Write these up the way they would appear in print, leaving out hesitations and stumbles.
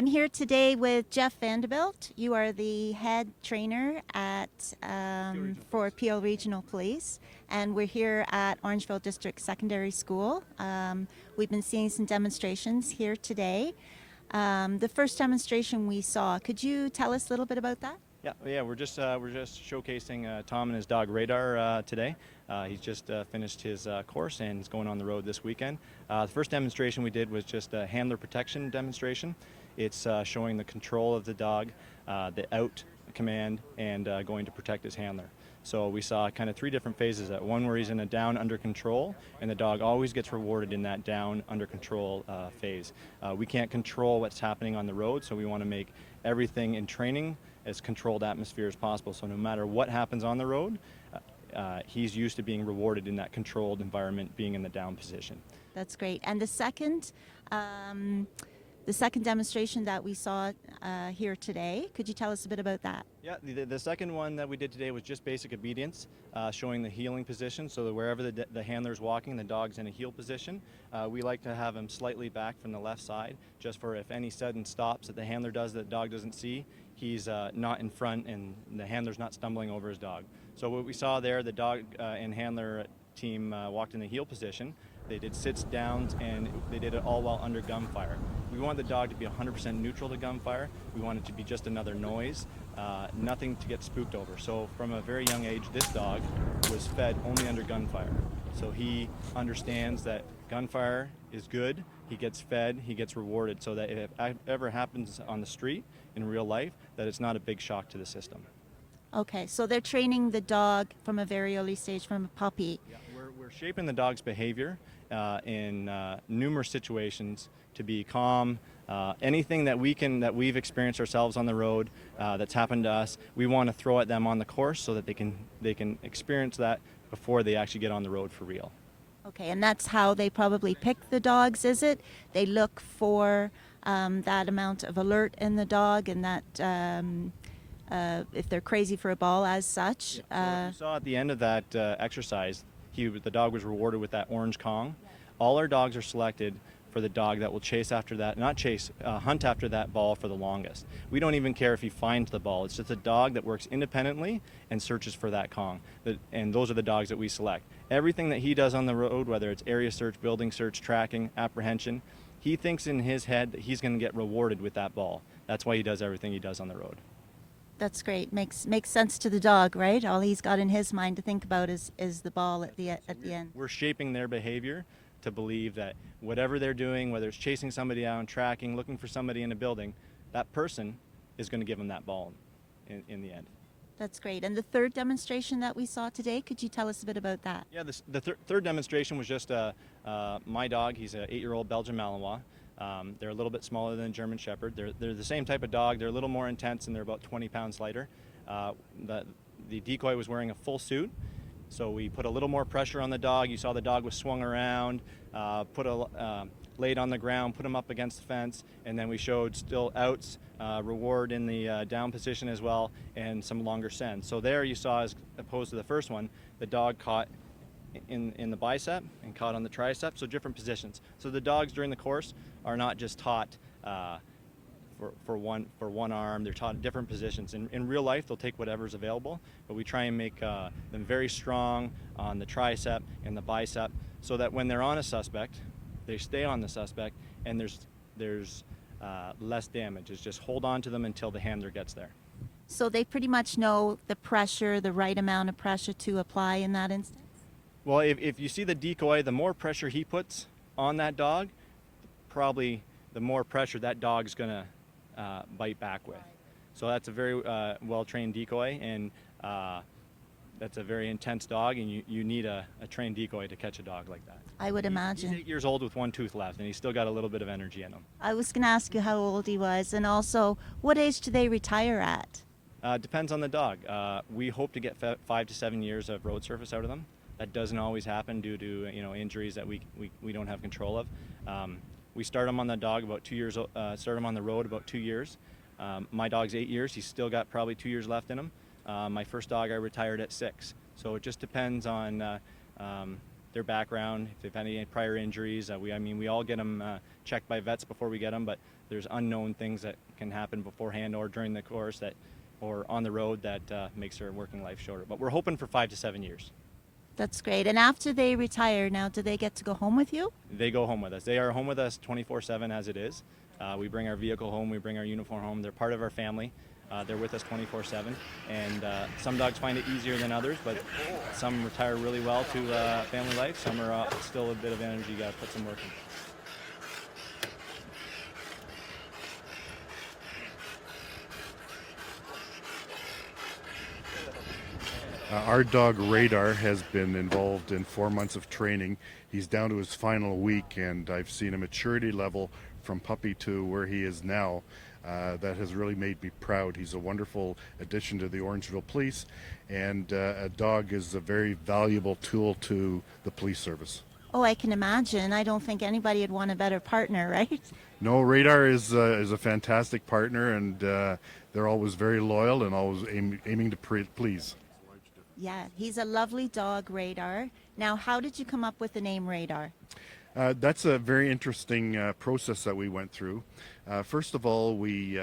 I'm here today with Jeff Vanderbilt. You are the head trainer at for Peel Regional Police, and we're here at Orangeville District Secondary School. We've been seeing some demonstrations here today. The first demonstration we saw, could you tell us a little bit about that? Yeah. We're just showcasing Tom and his dog Radar today. He's just finished his course and is going on the road this weekend. The first demonstration we did was just a handler protection demonstration. It's showing the control of the dog, the out command, and going to protect his handler. So we saw kind of three different phases. One where he's in a down under control, and the dog always gets rewarded in that down under control phase. We can't control what's happening on the road, so we want to make everything in training as controlled atmosphere as possible. So no matter what happens on the road, he's used to being rewarded in that controlled environment, being in the down position. That's great. And the second demonstration that we saw here today, could you tell us a bit about that? Yeah, the second one that we did today was just basic obedience, showing the heeling position, so that wherever the handler's walking, the dog's in a heel position. We like to have him slightly back from the left side, just for if any sudden stops that the handler does that the dog doesn't see, he's not in front and the handler's not stumbling over his dog. So what we saw there, the dog and handler team walked in the heel position. They did sits, downs, and they did it all while under gunfire. We want the dog to be 100% neutral to gunfire. We want it to be just another noise, nothing to get spooked over. So from a very young age, this dog was fed only under gunfire. So he understands that gunfire is good, he gets fed, he gets rewarded, so that if it ever happens on the street in real life, that it's not a big shock to the system. Okay, so they're training the dog from a very early stage, from a puppy. Yeah, we're shaping the dog's behavior in numerous situations to be calm. Anything that we've experienced ourselves on the road that's happened to us, we want to throw at them on the course so that they can experience that before they actually get on the road for real. Okay, and that's how they probably pick the dogs, is it? They look for that amount of alert in the dog, and that if they're crazy for a ball as such. So you saw at the end of that exercise, the dog was rewarded with that orange Kong. All our dogs are selected for the dog that will chase after that, hunt after that ball for the longest. We don't even care if he finds the ball. It's just a dog that works independently and searches for that Kong. And those are the dogs that we select. Everything that he does on the road, whether it's area search, building search, tracking, apprehension, he thinks in his head that he's going to get rewarded with that ball. That's why he does everything he does on the road. That's great. Makes sense to the dog, right? All he's got in his mind to think about is the ball at the end. We're shaping their behavior to believe that whatever they're doing, whether it's chasing somebody down, tracking, looking for somebody in a building, that person is going to give them that ball in the end. That's great. And the third demonstration that we saw today, could you tell us a bit about that? Yeah, the third demonstration was just my dog. He's an 8-year-old Belgian Malinois. They're a little bit smaller than a German Shepherd. They're the same type of dog. They're a little more intense, and they're about 20 pounds lighter. The decoy was wearing a full suit, so we put a little more pressure on the dog. You saw the dog was swung around, laid on the ground, put him up against the fence, and then we showed still outs, reward in the down position as well, and some longer sends. So there you saw, as opposed to the first one, the dog caught in the bicep and caught on the tricep, so different positions. So the dogs during the course are not just taught for one arm, they're taught different positions. In real life, they'll take whatever's available, but we try and make them very strong on the tricep and the bicep, so that when they're on a suspect, they stay on the suspect, and there's less damage. It's just hold on to them until the handler gets there. So they pretty much know the pressure, the right amount of pressure to apply in that instance? Well, if you see the decoy, the more pressure he puts on that dog, probably the more pressure that dog's going to bite back with. So that's a very well-trained decoy, and that's a very intense dog, and you need a trained decoy to catch a dog like that. I would imagine. He's 8 years old with one tooth left, and he's still got a little bit of energy in him. I was going to ask you how old he was, and also what age do they retire at? Depends on the dog. We hope to get 5 to 7 years of road surface out of them. That doesn't always happen due to injuries that we don't have control of. We start them on the dog about 2 years. Start them on the road about 2 years. My dog's 8 years. He's still got probably 2 years left in him. My first dog I retired at 6. So it just depends on their background, if they've had any prior injuries. We all get them checked by vets before we get them, but there's unknown things that can happen beforehand or during the course or on the road that makes their working life shorter. But we're hoping for 5 to 7 years. That's great. And after they retire, now do they get to go home with you? They go home with us. They are home with us 24/7 as it is. We bring our vehicle home, we bring our uniform home. They're part of our family. They're with us 24/7. And some dogs find it easier than others, but some retire really well to family life. Some are still a bit of energy, you got to put some work in. Our dog Radar has been involved in 4 months of training. He's down to his final week, and I've seen a maturity level from puppy to where he is now that has really made me proud. He's a wonderful addition to the Orangeville Police, and a dog is a very valuable tool to the police service. Oh, I can imagine. I don't think anybody would want a better partner, right? No, Radar is a fantastic partner, and they're always very loyal and always aiming to please. Yeah, he's a lovely dog, Radar. Now, how did you come up with the name Radar? That's a very interesting process that we went through. First of all, we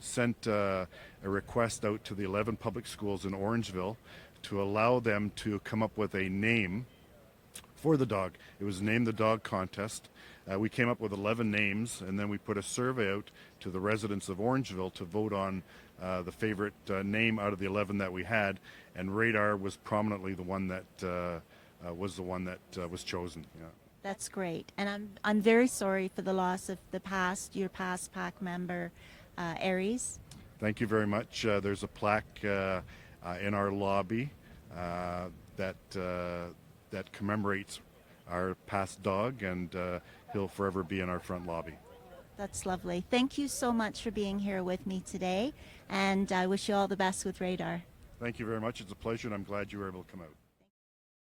sent a request out to the 11 public schools in Orangeville to allow them to come up with a name for the dog. It was Name the Dog contest. We came up with 11 names, and then we put a survey out to the residents of Orangeville to vote on the favorite name out of the 11 that we had, and Radar was prominently the one that was chosen. Yeah. That's great. And I'm very sorry for the loss of your past pack member, Aries. Thank you very much. There's a plaque in our lobby that commemorates our past dog, and he'll forever be in our front lobby. That's lovely. Thank you so much for being here with me today, and I wish you all the best with Radar. Thank you very much. It's a pleasure, and I'm glad you were able to come out.